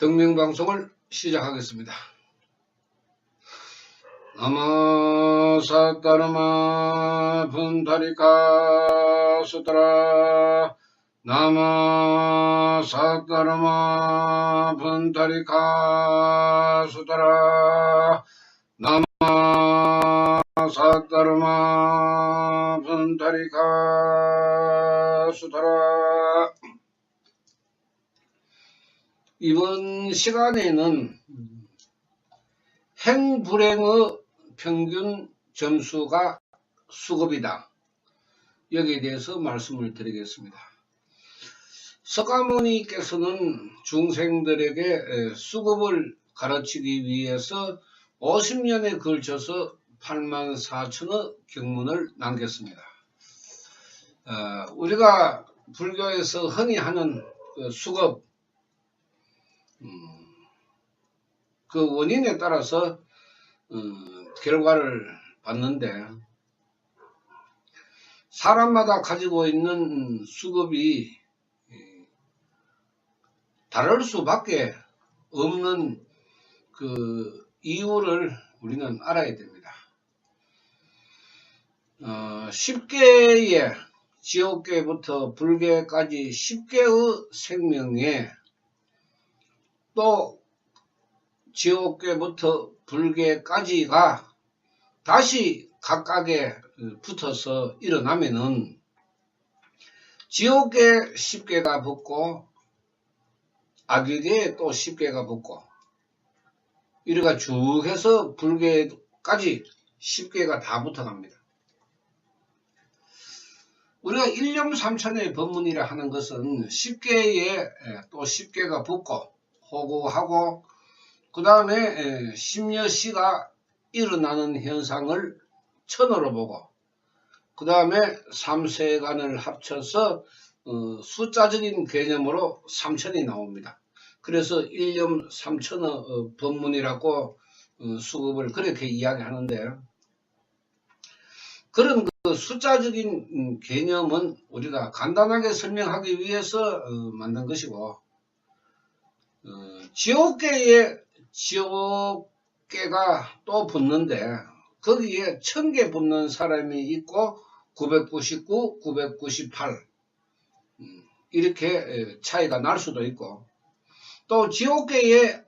등명방송을 시작하겠습니다. 나마 사따르마 분타리카 수트라 나마 사따르마 분타리카 수트라 나마 사따르마 분타리카 수트라. 이번 시간에는 행불행의 평균 점수가 수급이다. 여기에 대해서 말씀을 드리겠습니다. 석가모니께서는 중생들에게 수급을 가르치기 위해서 50년에 걸쳐서 84,000의 경문을 남겼습니다. 우리가 불교에서 흔히 하는 수급, 그 원인에 따라서 결과를 받는데, 사람마다 가지고 있는 수급이 다를 수밖에 없는 그 이유를 우리는 알아야 됩니다. 10개의 지옥계부터 불계까지 10개의 생명에, 또 지옥계부터 불계까지가 다시 각각에 붙어서 일어나면은 지옥계 10개가 붙고 악유계에 또 10개가 붙고 이래가 쭉 해서 불계까지 10개가 다 붙어갑니다. 우리가 일념삼천의 법문이라 하는 것은 10개에 또 10개가 붙고 호구하고 그 다음에 심여시가 일어나는 현상을 천으로 보고 그 다음에 삼세간을 합쳐서 숫자적인 개념으로 삼천이 나옵니다. 그래서 일념삼천의 법문이라고 수급을 그렇게 이야기하는데, 그런 그 숫자적인 개념은 우리가 간단하게 설명하기 위해서 만든 것이고, 지옥계에 지옥계가 또 붙는데 거기에 1000개 붙는 사람이 있고 999, 998 이렇게 차이가 날 수도 있고, 또 지옥계에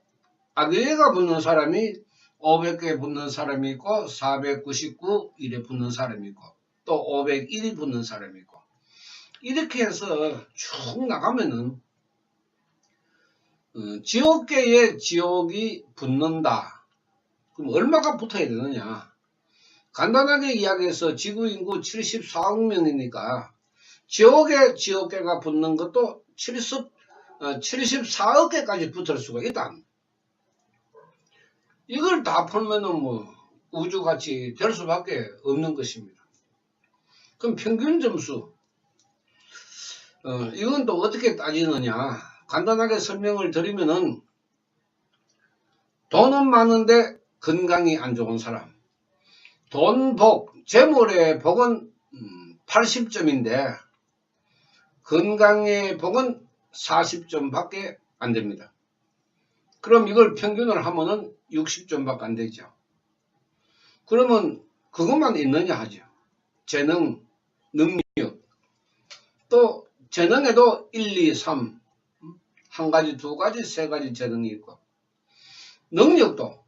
악유계가 붙는 사람이 500개 붙는 사람이 있고 499 이래 붙는 사람이 있고 또 501이 붙는 사람이 있고, 이렇게 해서 쭉 나가면은 지옥계에 지옥이 붙는다. 그럼 얼마가 붙어야 되느냐? 간단하게 이야기해서 지구 인구 74억 명이니까 지옥에 지옥계가 붙는 것도 74억 개까지 붙을 수가 있다. 이걸 다 풀면은 뭐 우주같이 될 수밖에 없는 것입니다. 그럼 평균 점수, 이건 또 어떻게 따지느냐? 간단하게 설명을 드리면은, 돈은 많은데 건강이 안 좋은 사람, 돈, 복, 재물의 복은 80점인데 건강의 복은 40점 밖에 안 됩니다. 그럼 이걸 평균을 하면은 60점 밖에 안 되죠. 그러면 그것만 있느냐 하죠. 재능, 능력, 또 재능에도 1, 2, 3 한 가지, 두 가지, 세 가지 재능이 있고, 능력도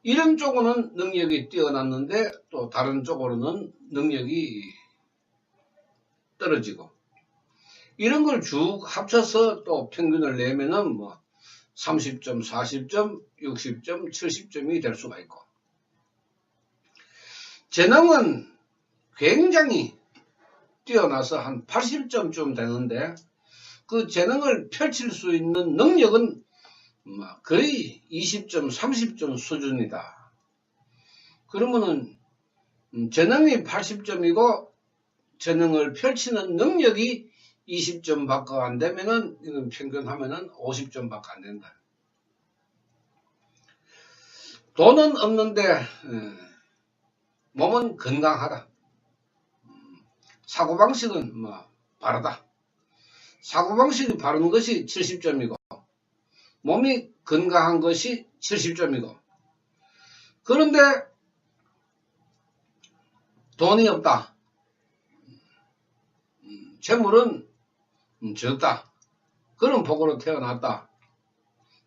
이런 쪽으로는 능력이 뛰어났는데 또 다른 쪽으로는 능력이 떨어지고, 이런 걸 쭉 합쳐서 또 평균을 내면은 뭐 30점, 40점, 60점, 70점이 될 수가 있고, 재능은 굉장히 뛰어나서 한 80점쯤 되는데 그 재능을 펼칠 수 있는 능력은 거의 20점, 30점 수준이다. 그러면은 재능이 80점이고 재능을 펼치는 능력이 20점 밖에 안 되면은, 이건 평균하면은 50점 밖에 안 된다. 돈은 없는데 몸은 건강하다. 사고방식은 뭐 바르다. 사고방식이 바른 것이 70점이고 몸이 건강한 것이 70점이고 그런데 돈이 없다. 재물은 적다. 그런 복으로 태어났다.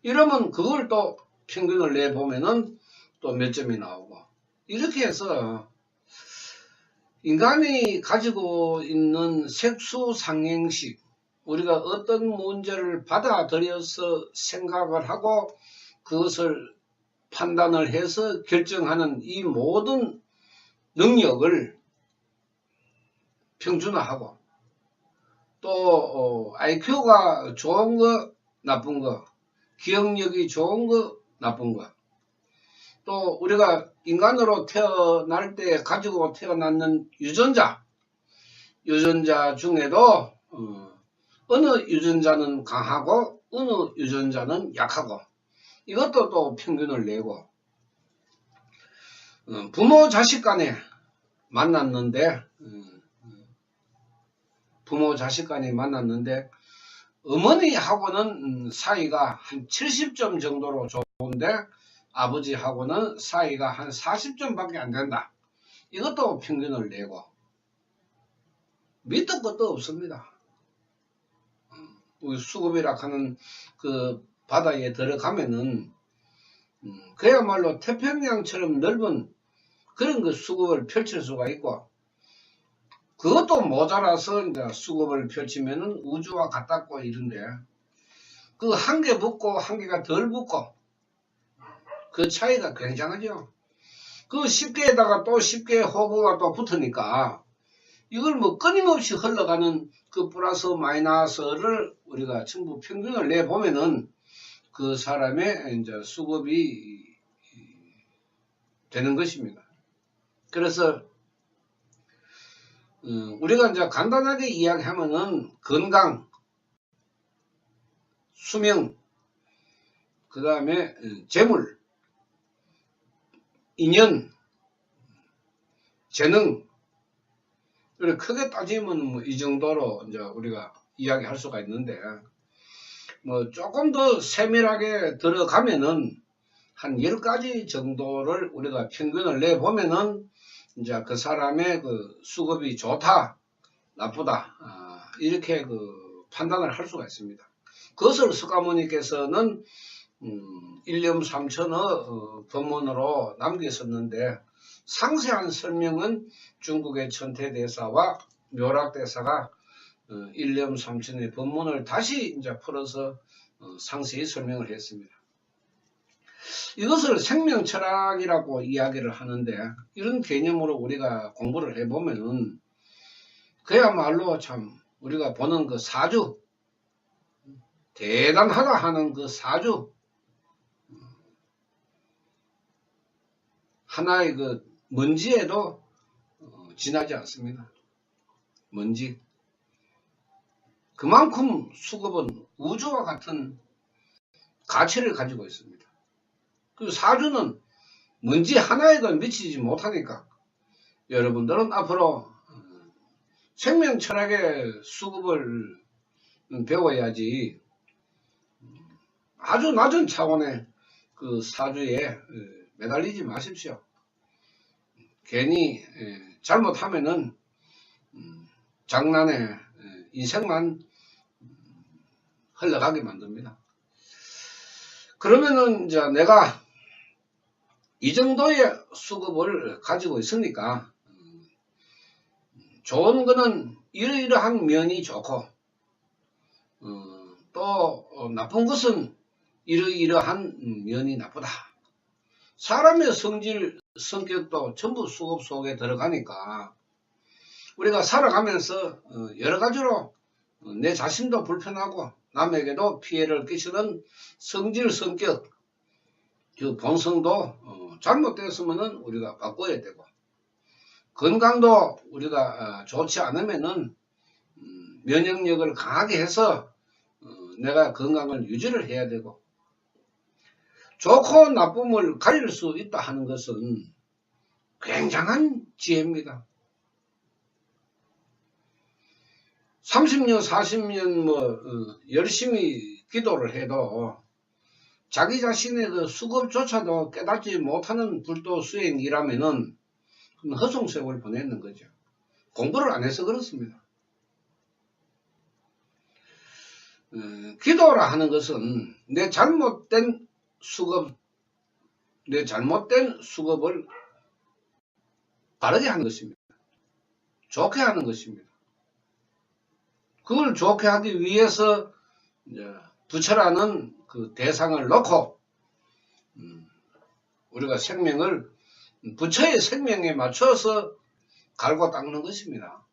이러면 그걸 또 평균을 내보면은 또 몇 점이 나오고 이렇게 해서 인간이 가지고 있는 색수상행식 우리가 어떤 문제를 받아들여서 생각을 하고 그것을 판단을 해서 결정하는 이 모든 능력을 평준화하고 또 IQ가 좋은 거 나쁜 거 기억력이 좋은 거 나쁜 거 또 우리가 인간으로 태어날 때 가지고 태어났는 유전자 중에도 어느 유전자는 강하고 어느 유전자는 약하고 이것도 또 평균을 내고 부모 자식 간에 만났는데 어머니하고는 사이가 한 70점 정도로 좋은데 아버지하고는 사이가 한 40점 밖에 안 된다. 이것도 평균을 내고 밑도 끝도 없습니다. 우리 수급이라 하는 그 바다에 들어가면은 그야말로 태평양처럼 넓은 그런 그 수급을 펼칠 수가 있고 그것도 모자라서 이제 수급을 펼치면은 우주와 같았고 이런데 그 한 개 붙고 한 개가 덜 붙고 그 차이가 굉장하죠. 그 10개에다가 또 10개의 호구가 또 붙으니까 이걸 뭐 끊임없이 흘러가는 그 플러스 마이너스를 우리가 전부 평균을 내보면은 그 사람의 이제 수급이 되는 것입니다. 그래서 우리가 이제 간단하게 이야기하면은 건강, 수명, 그 다음에 재물, 인연, 재능, 크게 따지면 뭐 이 정도로 이제 우리가 이야기할 수가 있는데 뭐 조금 더 세밀하게 들어가면은 한 10가지 정도를 우리가 평균을 내보면은 이제 그 사람의 그 수급이 좋다, 나쁘다, 이렇게 그 판단을 할 수가 있습니다. 그것을 석가모니께서는 일념삼천의 법문으로 남겼었는데 상세한 설명은 중국의 천태대사와 묘락대사가 일념삼천의 법문을 다시 이제 풀어서 상세히 설명을 했습니다. 이것을 생명철학이라고 이야기를 하는데 이런 개념으로 우리가 공부를 해보면은 그야말로 참 우리가 보는 그 사주 대단하다 하는 그 사주 하나의 그 먼지에도 지나지 않습니다. 먼지. 그만큼 수급은 우주와 같은 가치를 가지고 있습니다. 그 사주는 먼지 하나에도 미치지 못하니까 여러분들은 앞으로 생명 철학의 수급을 배워야지 아주 낮은 차원의 그 사주에 매달리지 마십시오. 괜히 잘못하면은 장난에 인생만 흘러가게 만듭니다. 그러면은 이제 내가 이 정도의 수급을 가지고 있으니까 좋은 거는 이러이러한 면이 좋고 또 나쁜 것은 이러이러한 면이 나쁘다. 사람의 성질, 성격도 전부 수급 속에 들어가니까 우리가 살아가면서 여러 가지로 내 자신도 불편하고 남에게도 피해를 끼치는 성질, 성격, 그 본성도 잘못됐으면은 우리가 바꿔야 되고 건강도 우리가 좋지 않으면은 면역력을 강하게 해서 내가 건강을 유지를 해야 되고 좋고 나쁨을 가릴 수 있다 하는 것은 굉장한 지혜입니다. 30년, 40년 열심히 기도를 해도 자기 자신의 그 수급조차도 깨닫지 못하는 불도 수행이라면은 허송세월 보내는 거죠. 공부를 안 해서 그렇습니다. 기도라 하는 것은 내 잘못된 수급을 바르게 하는 것입니다. 좋게 하는 것입니다. 그걸 좋게 하기 위해서 부처라는 그 대상을 놓고 우리가 생명을 부처의 생명에 맞춰서 갈고 닦는 것입니다.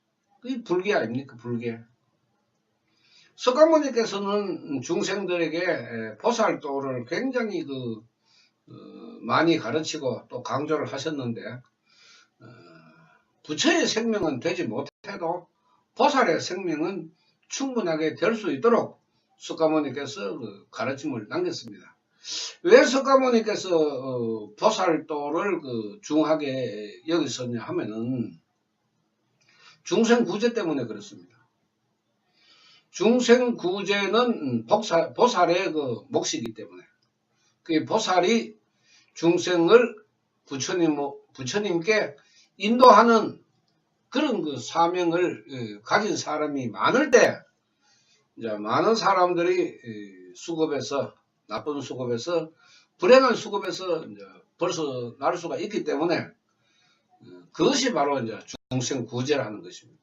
그게 불계 아닙니까? 불계. 석가모니께서는 중생들에게 보살도를 굉장히 많이 가르치고 또 강조를 하셨는데 부처의 생명은 되지 못해도 보살의 생명은 충분하게 될 수 있도록 석가모니께서 가르침을 남겼습니다. 왜 석가모니께서 보살도를 중하게 여기셨냐 하면은 중생구제 때문에 그렇습니다. 중생구제는 보살의 몫이기 때문에 그 보살이 중생을 부처님께 인도하는 그런 사명을 가진 사람이 많을 때 이제 많은 사람들이 수급에서 나쁜 수급에서 불행한 수급에서 이제 벌써 수가 있기 때문에 그것이 바로 이제 중생구제라는 것입니다.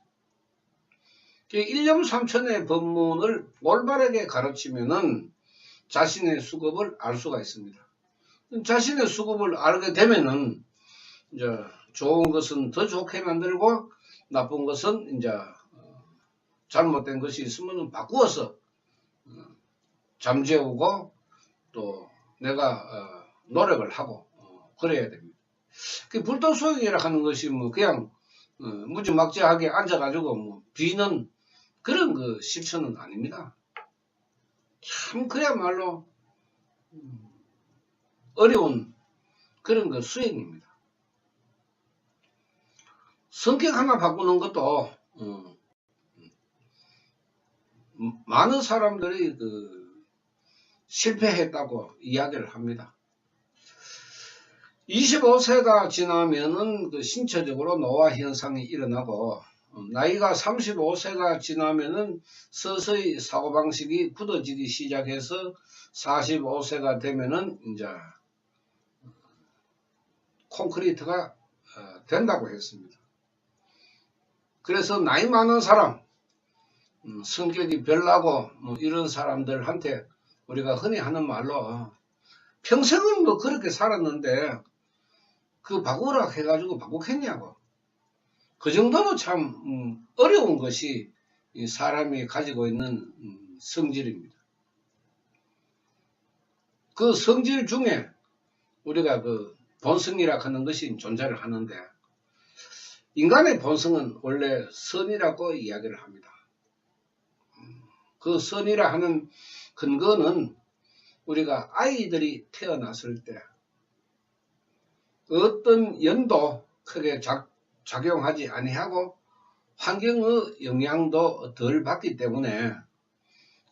일념삼천의 법문을 올바르게 가르치면은 자신의 수급을 알 수가 있습니다. 자신의 수급을 알게 되면은 이제 좋은 것은 더 좋게 만들고 나쁜 것은 이제 잘못된 것이 있으면 바꾸어서 잠재우고 또 내가 노력을 하고 그래야 됩니다. 그 불도소행이라 하는 것이 그냥 무지막지하게 앉아가지고 비는 그런 실천은 아닙니다. 참 그야말로 어려운 그런 수행입니다. 성격 하나 바꾸는 것도 많은 사람들이 실패했다고 이야기를 합니다. 25세가 지나면은 신체적으로 노화 현상이 일어나고 나이가 35세가 지나면은 서서히 사고방식이 굳어지기 시작해서 45세가 되면은 이제 콘크리트가 된다고 했습니다. 그래서 나이 많은 사람, 성격이 별나고 이런 사람들한테 우리가 흔히 하는 말로 평생은 그렇게 살았는데 바꾸라 해가지고 바꾸겠냐고. 그 정도로 참 어려운 것이 사람이 가지고 있는 성질입니다. 그 성질 중에 우리가 본성이라 하는 것이 존재를 하는데 인간의 본성은 원래 선이라고 이야기를 합니다. 그 선이라 하는 근거는 우리가 아이들이 태어났을 때 어떤 연도 크게 작용하지 아니하고 환경의 영향도 덜 받기 때문에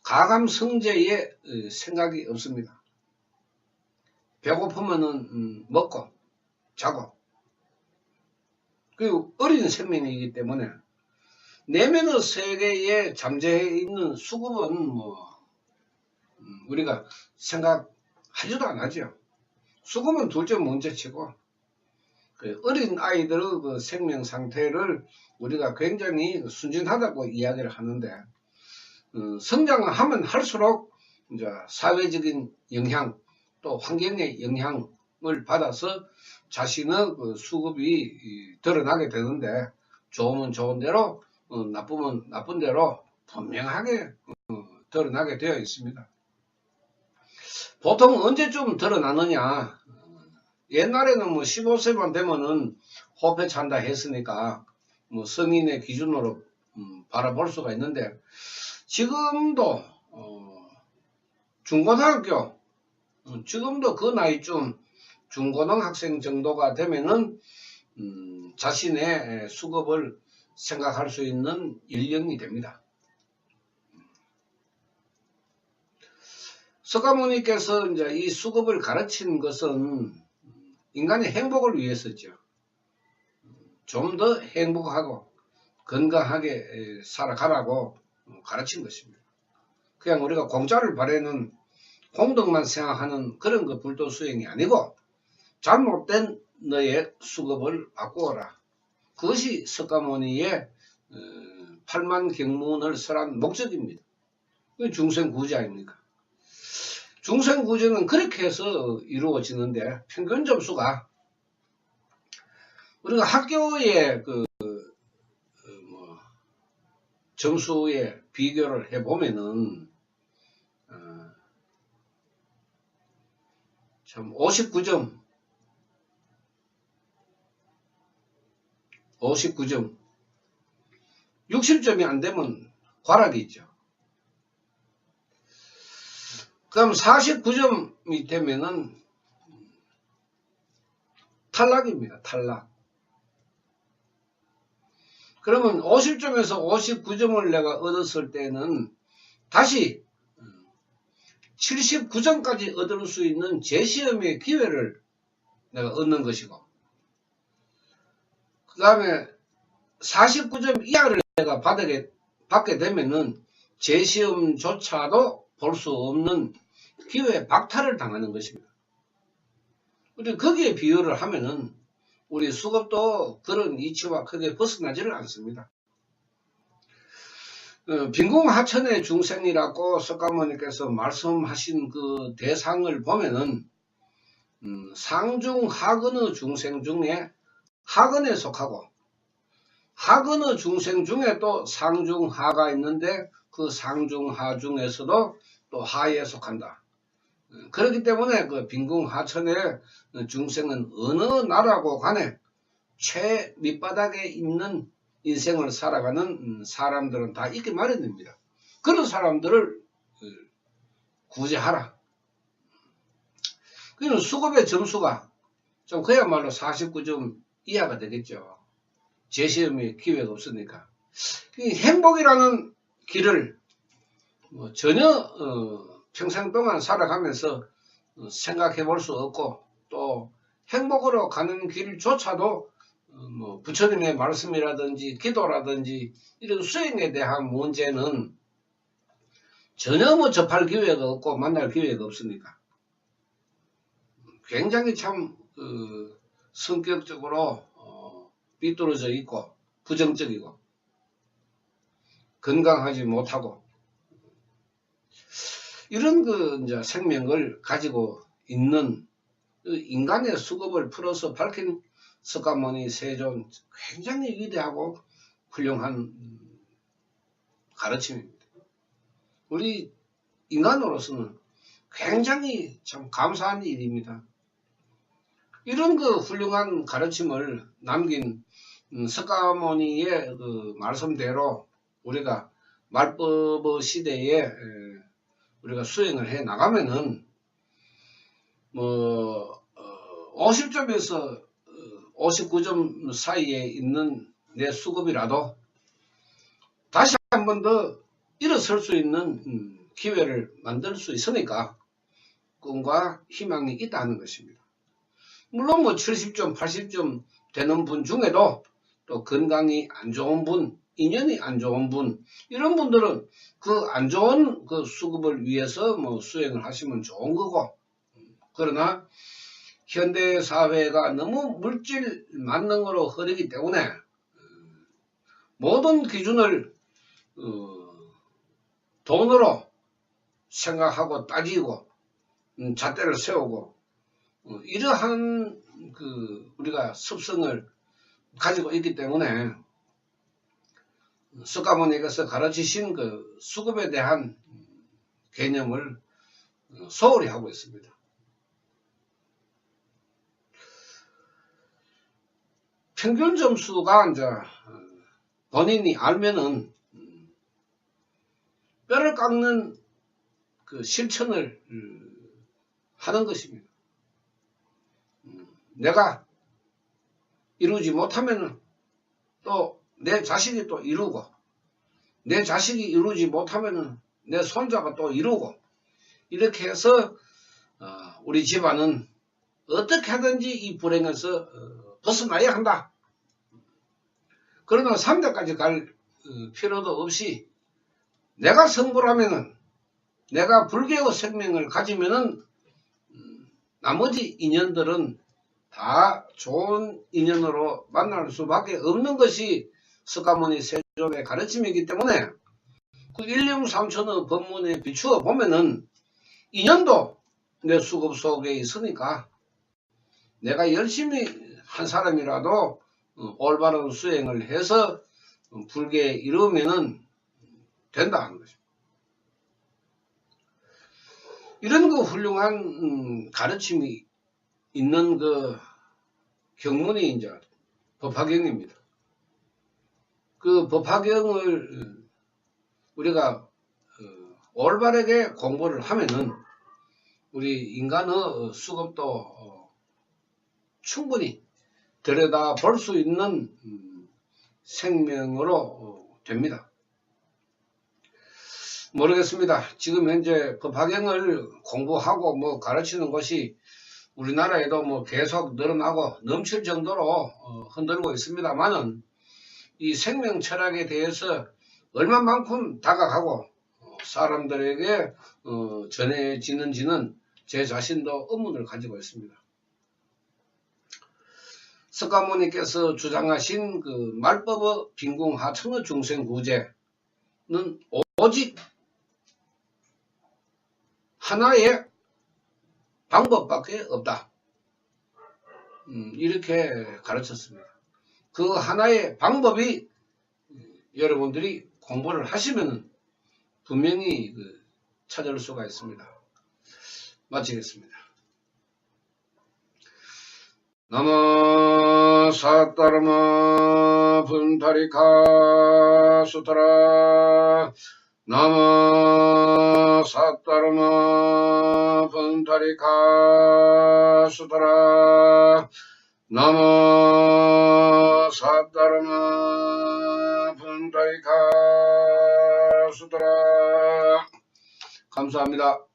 가감 성제에 생각이 없습니다. 배고프면은 먹고 자고 그리고 어린 생명이기 때문에 내면의 세계에 잠재해 있는 수급은 우리가 생각하지도 않죠. 수급은 둘째 문제치고 어린 아이들의 생명 상태를 우리가 굉장히 순진하다고 이야기를 하는데 성장하면 할수록 이제 사회적인 영향 또 환경의 영향을 받아서 자신의 수급이 드러나게 되는데 좋으면 좋은 대로 나쁘면 나쁜 대로 분명하게 드러나게 되어 있습니다. 보통 언제쯤 드러나느냐? 옛날에는 15세만 되면은 호패 찬다 했으니까 성인의 기준으로 바라볼 수가 있는데 지금도 중고등학교 지금도 그 나이쯤 중고등학생 정도가 되면은 자신의 수급을 생각할 수 있는 연령이 됩니다. 석가모니께서 이제 이 수급을 가르친 것은 인간의 행복을 위해서죠. 좀 더 행복하고 건강하게 살아가라고 가르친 것입니다. 그냥 우리가 공짜를 바라는 공덕만 생각하는 그런 그 불도 수행이 아니고 잘못된 너의 수급을 바꾸어라. 그것이 석가모니의 8만 경문을 설한 목적입니다. 중생구제 아닙니까? 중생구제는 그렇게 해서 이루어지는데 평균 점수가 우리가 학교의 점수에 비교를 해보면은 참 59점 60점이 안 되면 과락이 있죠. 그럼 49점이 되면은 탈락입니다. 탈락. 그러면 50점에서 59점을 내가 얻었을 때는 다시 79점까지 얻을 수 있는 재시험의 기회를 내가 얻는 것이고, 그 다음에 49점 이하를 내가 받게 되면은 재시험조차도 볼 수 없는 기회 박탈을 당하는 것입니다. 우리 거기에 비유를 하면은 우리 수급도 그런 이치와 크게 벗어나지를 않습니다. 빈궁하천의 중생이라고 석가모니께서 말씀하신 그 대상을 보면은 상중하근의 중생 중에 하근에 속하고, 하근의 중생 중에 또 상중하가 있는데 그 상중하 중에서도 또 하에 속한다. 그렇기 때문에 그 빈궁하천의 중생은 어느 나라고 간에 최 밑바닥에 있는 인생을 살아가는 사람들은 다 있기 마련입니다. 그런 사람들을 구제하라. 그는 수급의 점수가 좀 그야말로 49점 이하가 되겠죠. 재시험의 기회가 없으니까. 행복이라는 길을 전혀 평생 동안 살아가면서 생각해 볼 수 없고, 또 행복으로 가는 길조차도 부처님의 말씀이라든지 기도라든지 이런 수행에 대한 문제는 전혀 접할 기회가 없고 만날 기회가 없으니까 굉장히 참 성격적으로 삐뚤어져 있고 부정적이고 건강하지 못하고 이런 이제 생명을 가지고 있는 인간의 수급을 풀어서 밝힌 석가모니 세존, 굉장히 위대하고 훌륭한 가르침입니다. 우리 인간으로서는 굉장히 참 감사한 일입니다. 이런 그 훌륭한 가르침을 남긴 석가모니의 그 말씀대로 우리가 말법 시대에 우리가 수행을 해 나가면은 50점에서 59점 사이에 있는 내 수급이라도 다시 한 번 더 일어설 수 있는 기회를 만들 수 있으니까 꿈과 희망이 있다는 것입니다. 물론 70점, 80점 되는 분 중에도 또 건강이 안 좋은 분, 인연이 안 좋은 분, 이런 분들은 그 안 좋은 그 수급을 위해서 수행을 하시면 좋은 거고, 그러나 현대 사회가 너무 물질 만능으로 흐르기 때문에 모든 기준을 돈으로 생각하고 따지고 잣대를 세우고 이러한 우리가 습성을 가지고 있기 때문에 석가모니께서 가르치신 그 수급에 대한 개념을 소홀히 하고 있습니다. 평균 점수가 이제 본인이 알면은 뼈를 깎는 그 실천을 하는 것입니다. 내가 이루지 못하면은 또 내 자식이 또 이루고, 내 자식이 이루지 못하면은 내 손자가 또 이루고, 이렇게 해서 우리 집안은 어떻게 하든지 이 불행에서 벗어나야 한다. 그러나 3대까지 갈 필요도 없이 내가 성불하면은, 내가 불교의 생명을 가지면은 나머지 인연들은 다 좋은 인연으로 만날 수밖에 없는 것이 석가모니 세존의 가르침이기 때문에 그 일령삼천의 법문에 비추어 보면은 인연도 내 수급 속에 있으니까 내가 열심히 한 사람이라도 올바른 수행을 해서 불교에 이르면은 된다 하는 것입니다. 이런 그 훌륭한 가르침이 있는 그 경문이 이제 법화경입니다. 그 법화경을 우리가 올바르게 공부를 하면은 우리 인간의 수급도 충분히 들여다 볼 수 있는 생명으로 됩니다. 모르겠습니다. 지금 현재 법화경을 공부하고 뭐 가르치는 것이 우리나라에도 뭐 계속 늘어나고 넘칠 정도로 흔들고 있습니다만은 이 생명 철학에 대해서 얼마만큼 다가가고 사람들에게 전해지는지는 제 자신도 의문을 가지고 있습니다. 석가모니께서 주장하신 그 말법의 빈궁하천의 중생구제는 오직 하나의 방법밖에 없다. 이렇게 가르쳤습니다. 그 하나의 방법이 여러분들이 공부를 하시면 분명히 찾을 수가 있습니다. 마치겠습니다. 나모 사타르마 분타리카 수타라 나모 사타르마 분타리카 수타라 나모 사타르마 분타리카 수타라. 감사합니다.